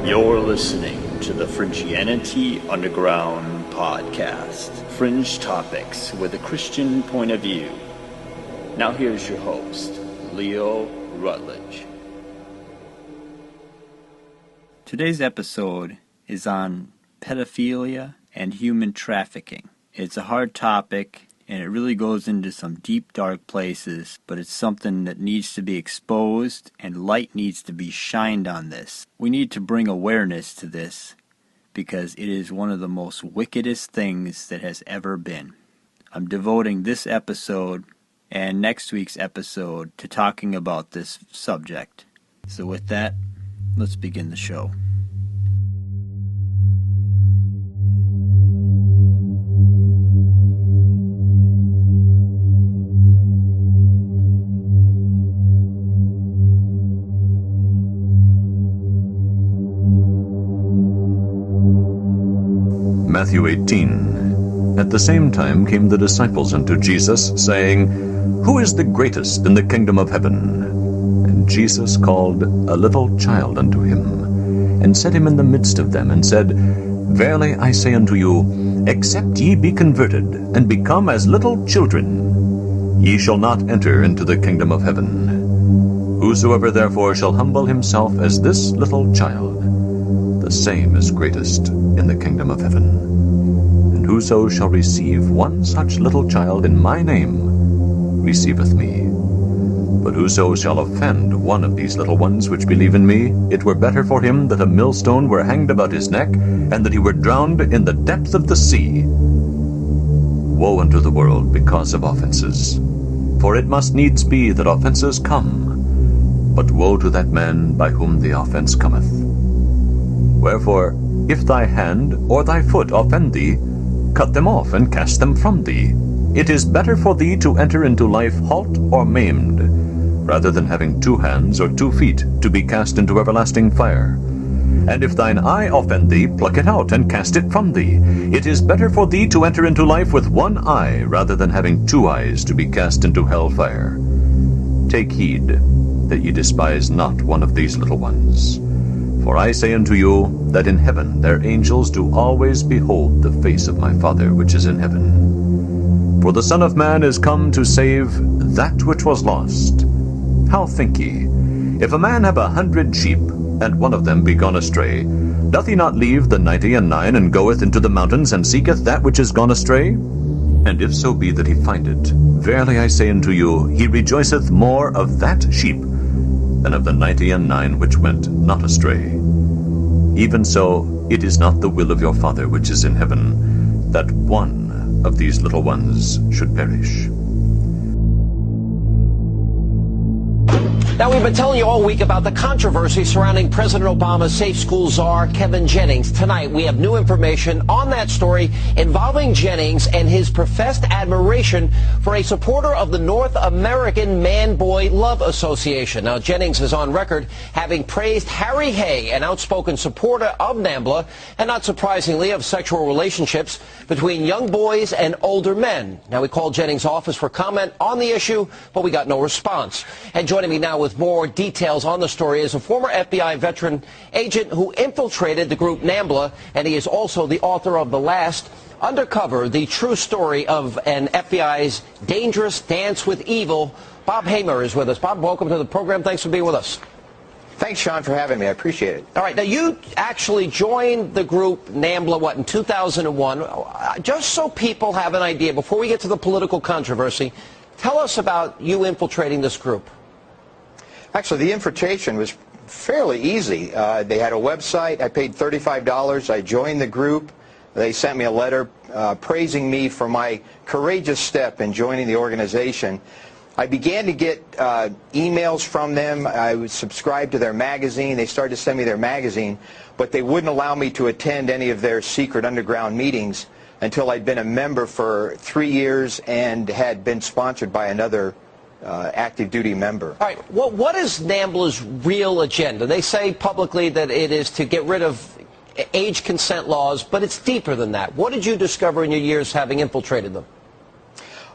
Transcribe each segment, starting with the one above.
You're listening to the Fringianity Underground podcast. Fringe topics with a Christian point of view. Now here's your host, Leo Rutledge. Today's episode is on pedophilia and human trafficking. It's a hard topic, and it really goes into some deep, dark places, but it's something that needs to be exposed, and light needs to be shined on this. We need to bring awareness to this, because it is one of the most wickedest things that has ever been. I'm devoting this episode and next week's episode to talking about this subject. So with that, let's begin the show. Matthew 18. At the same time came the disciples unto Jesus, saying, Who is the greatest in the kingdom of heaven? And Jesus called a little child unto him, and set him in the midst of them, and said, Verily I say unto you, except ye be converted, and become as little children, ye shall not enter into the kingdom of heaven. Whosoever therefore shall humble himself as this little child, the same is greatest in the kingdom of heaven. And whoso shall receive one such little child in my name receiveth me. But whoso shall offend one of these little ones which believe in me, it were better for him that a millstone were hanged about his neck, and that he were drowned in the depth of the sea. Woe unto the world because of offenses! For it must needs be that offenses come, but woe to that man by whom the offense cometh. Wherefore, if thy hand or thy foot offend thee, cut them off and cast them from thee. It is better for thee to enter into life halt or maimed, rather than having 2 hands or 2 feet to be cast into everlasting fire. And if thine eye offend thee, pluck it out and cast it from thee. It is better for thee to enter into life with 1 eye, rather than having 2 eyes to be cast into hell fire. Take heed that ye despise not one of these little ones. For I say unto you, that in heaven their angels do always behold the face of my Father which is in heaven. For the Son of Man is come to save that which was lost. How think ye? If a man have 100 sheep, and one of them be gone astray, doth he not leave the 99 and goeth into the mountains, and seeketh that which is gone astray? And if so be that he find it, verily I say unto you, he rejoiceth more of that sheep than of the 99 which went not astray. Even so, it is not the will of your Father which is in heaven, that one of these little ones should perish. Now, we've been telling you all week about the controversy surrounding President Obama's safe school czar, Kevin Jennings. Tonight, we have new information on that story involving Jennings and his professed admiration for a supporter of the North American Man-Boy Love Association. Now, Jennings is on record having praised Harry Hay, an outspoken supporter of NAMBLA, and not surprisingly, of sexual relationships between young boys and older men. Now, we called Jennings' office for comment on the issue, but we got no response. And joining me now with more details on the story is a former FBI veteran agent who infiltrated the group NAMBLA, and he is also the author of The Last Undercover, the true story of an FBI's dangerous dance with evil. Bob Hamer is with us. Bob, welcome to the program. Thanks for being with us. Thanks, Sean, for having me. I appreciate it. All right. Now, you actually joined the group NAMBLA, in 2001? Just so people have an idea, before we get to the political controversy, tell us about you infiltrating this group. Actually, the infiltration was fairly easy. They had a website. I paid $35. I joined the group. They sent me a letter praising me for my courageous step in joining the organization. I began to get emails from them. I would subscribe to their magazine. They started to send me their magazine, but they wouldn't allow me to attend any of their secret underground meetings until I'd been a member for 3 years and had been sponsored by another active duty member. All right. What is NAMBLA's real agenda? They say publicly that it is to get rid of age consent laws, but it's deeper than that. What did you discover in your years having infiltrated them?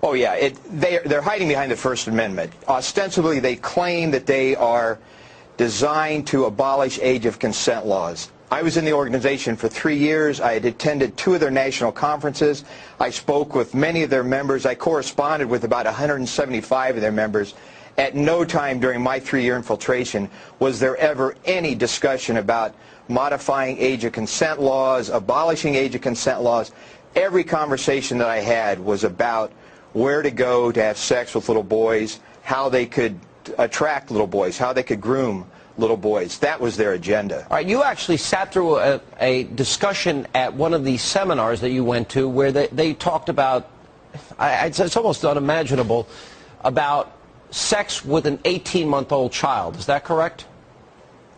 Oh, yeah. They're hiding behind the First Amendment. Ostensibly, they claim that they are designed to abolish age of consent laws. I was in the organization for 3 years. I had attended 2 of their national conferences. I spoke with many of their members. I corresponded with about 175 of their members. At no time during my 3-year infiltration was there ever any discussion about modifying age of consent laws, abolishing age of consent laws. Every conversation that I had was about where to go to have sex with little boys, how they could attract little boys, how they could groom little boys. That was their agenda. All right, you actually sat through a discussion at one of these seminars that you went to where they talked about, it's almost unimaginable, about sex with an 18-month-old child. Is that correct?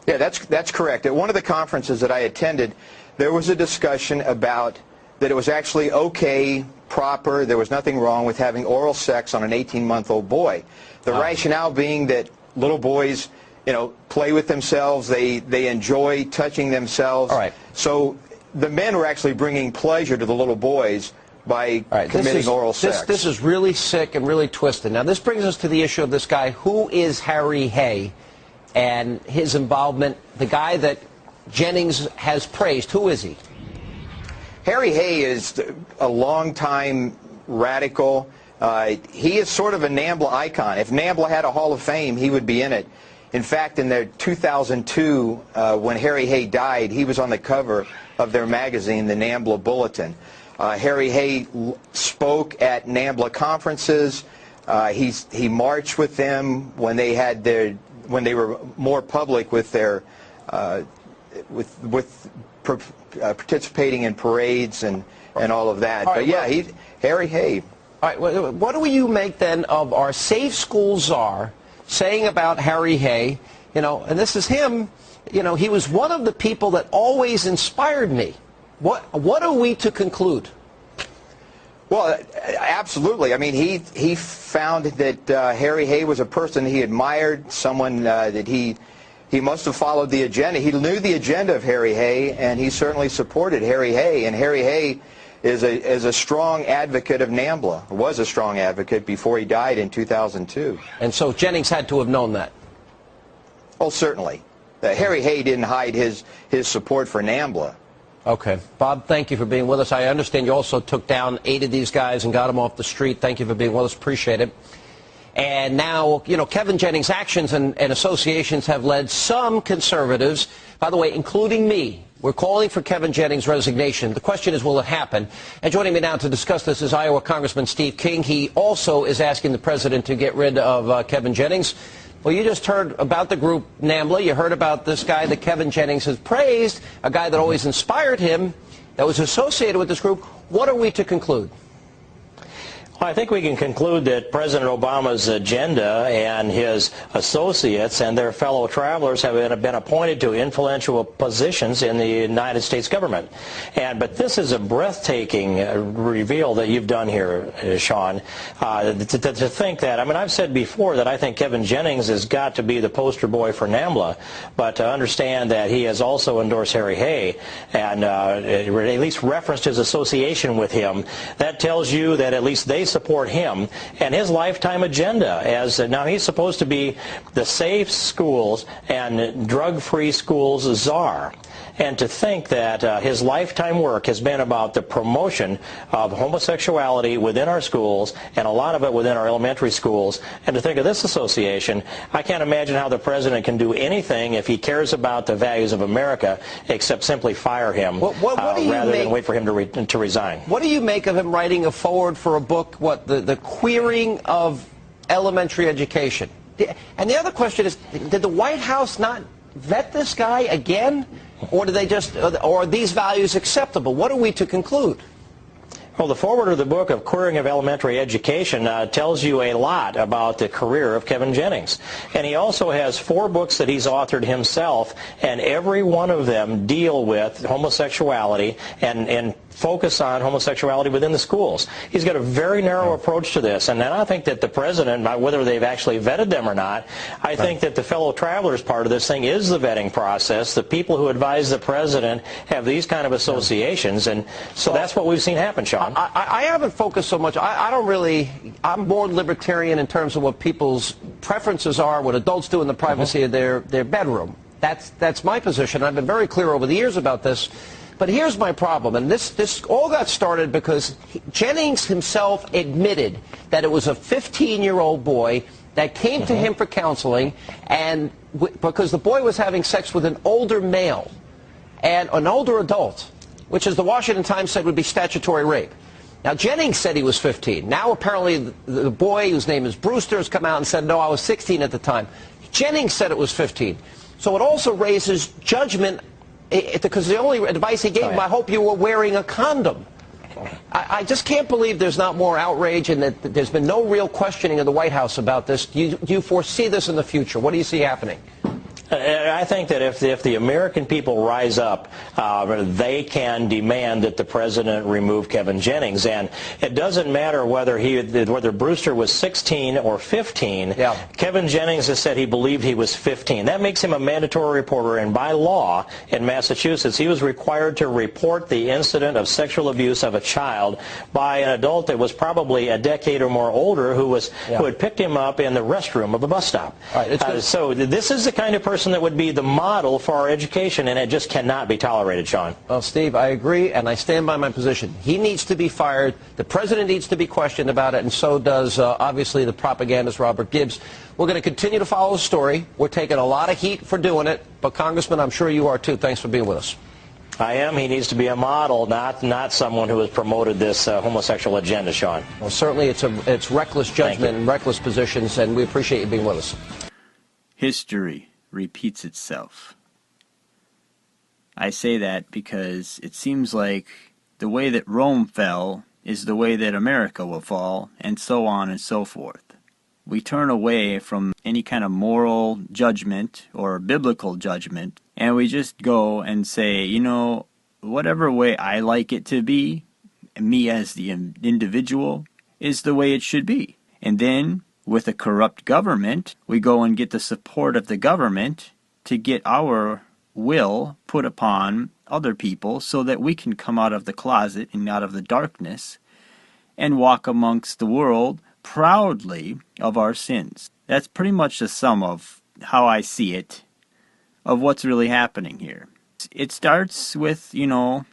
Yeah, that's correct. At one of the conferences that I attended, there was a discussion about that it was actually okay, proper, there was nothing wrong with having oral sex on an 18-month-old boy. The rationale being that little boys, you know, play with themselves, they enjoy touching themselves. All right. So the men were actually bringing pleasure to the little boys by committing oral sex. This is really sick and really twisted. Now, this brings us to the issue of this guy. Who is Harry Hay and his involvement, the guy that Jennings has praised? Who is he? Harry Hay is a longtime radical. He is sort of a NAMBLA icon. If NAMBLA had a Hall of Fame, he would be in it. In fact, in their 2002, when Harry Hay died, he was on the cover of their magazine, the NAMBLA Bulletin. Harry Hay spoke at NAMBLA conferences. He marched with them when they had when they were more public with their participating in parades and all of that. But yeah, Harry Hay. All right, what do you make then of our Safe School czar saying about Harry Hay, you know, and this is him, you know, he was one of the people that always inspired me. What are we to conclude? Well, absolutely. I mean, he found that Harry Hay was a person he admired, someone that he must have followed the agenda. He knew the agenda of Harry Hay, and he certainly supported Harry Hay. And Harry Hay is a strong advocate of NAMBLA, was a strong advocate before he died in 2002. And so Jennings had to have known that. Oh, certainly. Harry Hay didn't hide his support for NAMBLA. Okay. Bob, thank you for being with us. I understand you also took down 8 of these guys and got them off the street. Thank you for being with us. Appreciate it. And now, you know, Kevin Jennings' actions and associations have led some conservatives, by the way, including me. We're calling for Kevin Jennings' resignation. The question is, will it happen? And joining me now to discuss this is Iowa Congressman Steve King. He also is asking the president to get rid of Kevin Jennings. Well, you just heard about the group NAMBLA. You heard about this guy that Kevin Jennings has praised, a guy that always inspired him, that was associated with this group. What are we to conclude? Well, I think we can conclude that President Obama's agenda and his associates and their fellow travelers have been appointed to influential positions in the United States government. But this is a breathtaking reveal that you've done here, Sean, to think that, I mean, I've said before that I think Kevin Jennings has got to be the poster boy for NAMBLA, but to understand that he has also endorsed Harry Hay and at least referenced his association with him, that tells you that at least they support him and his lifetime agenda. As now he's supposed to be the safe schools and drug-free schools czar. And to think that his lifetime work has been about the promotion of homosexuality within our schools, and a lot of it within our elementary schools, and to think of this association, I can't imagine how the president can do anything if he cares about the values of America except simply fire him rather than wait for him to resign. What do you make of him writing a foreword for a book, the queering of elementary education? And the other question is, did the White House not vet this guy again? Or do they just, or are these values acceptable? What are we to conclude? Well, the foreword of the book of Queering of Elementary Education tells you a lot about the career of Kevin Jennings. And he also has 4 books that he's authored himself, and every one of them deal with homosexuality and focus on homosexuality within the schools. He's got a very narrow approach to this, and then I think that the president, whether they've actually vetted them or not, I think that the fellow travelers part of this thing is the vetting process. The people who advise the president have these kind of associations, and so that's what we've seen happen, Sean. I haven't focused so much. I'm more libertarian in terms of what people's preferences are, what adults do in the privacy of their bedroom. That's my position. I've been very clear over the years about this. But here's my problem, and this all got started because Jennings himself admitted that it was a 15-year-old boy that came to him for counseling, and because the boy was having sex with an older male and an older adult, which, as the Washington Times said, would be statutory rape. Now, Jennings said he was 15. Now, apparently, the boy, whose name is Brewster, has come out and said, no, I was 16 at the time. Jennings said it was 15. So it also raises judgment, because the only advice he gave him, I hope you were wearing a condom. I just can't believe there's not more outrage and that there's been no real questioning of the White House about this. Do you foresee this in the future? What do you see happening? I think that if the American people rise up, they can demand that the president remove Kevin Jennings. And it doesn't matter whether Brewster was 16 or 15. Yeah. Kevin Jennings has said he believed he was 15. That makes him a mandatory reporter. And by law in Massachusetts, he was required to report the incident of sexual abuse of a child by an adult that was probably a decade or more older who had picked him up in the restroom of a bus stop. Right, so this is the kind of person that would be the model for our education, and it just cannot be tolerated, Sean. Well, Steve, I agree, and I stand by my position. He needs to be fired. The president needs to be questioned about it, and so does, obviously, the propagandist Robert Gibbs. We're going to continue to follow the story. We're taking a lot of heat for doing it, but, Congressman, I'm sure you are, too. Thanks for being with us. I am. He needs to be a model, not someone who has promoted this homosexual agenda, Sean. Well, certainly it's reckless judgment and reckless positions, and we appreciate you being with us. History repeats itself. I say that because it seems like the way that Rome fell is the way that America will fall, and so on and so forth. We turn away from any kind of moral judgment or biblical judgment, and we just go and say, you know, whatever way I like it to be, me as the individual, is the way it should be. And then, with a corrupt government, we go and get the support of the government to get our will put upon other people so that we can come out of the closet and out of the darkness and walk amongst the world proudly of our sins. That's pretty much the sum of how I see it, of what's really happening here. It starts with, you know,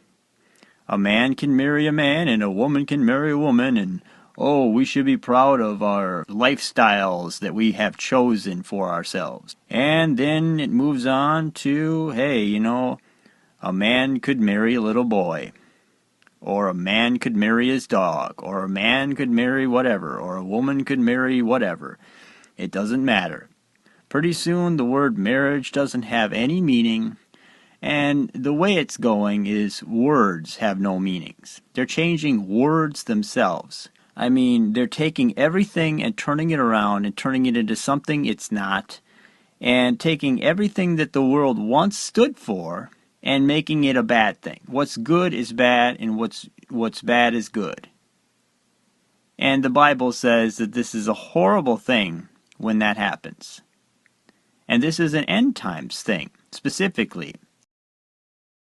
a man can marry a man and a woman can marry a woman, and oh, we should be proud of our lifestyles that we have chosen for ourselves. And then it moves on to, hey, you know, a man could marry a little boy. Or a man could marry his dog. Or a man could marry whatever. Or a woman could marry whatever. It doesn't matter. Pretty soon the word marriage doesn't have any meaning. And the way it's going is words have no meanings. They're changing words themselves. I mean, they're taking everything and turning it around and turning it into something it's not, and taking everything that the world once stood for and making it a bad thing. What's good is bad, and what's bad is good. And the Bible says that this is a horrible thing when that happens. And this is an end times thing, specifically.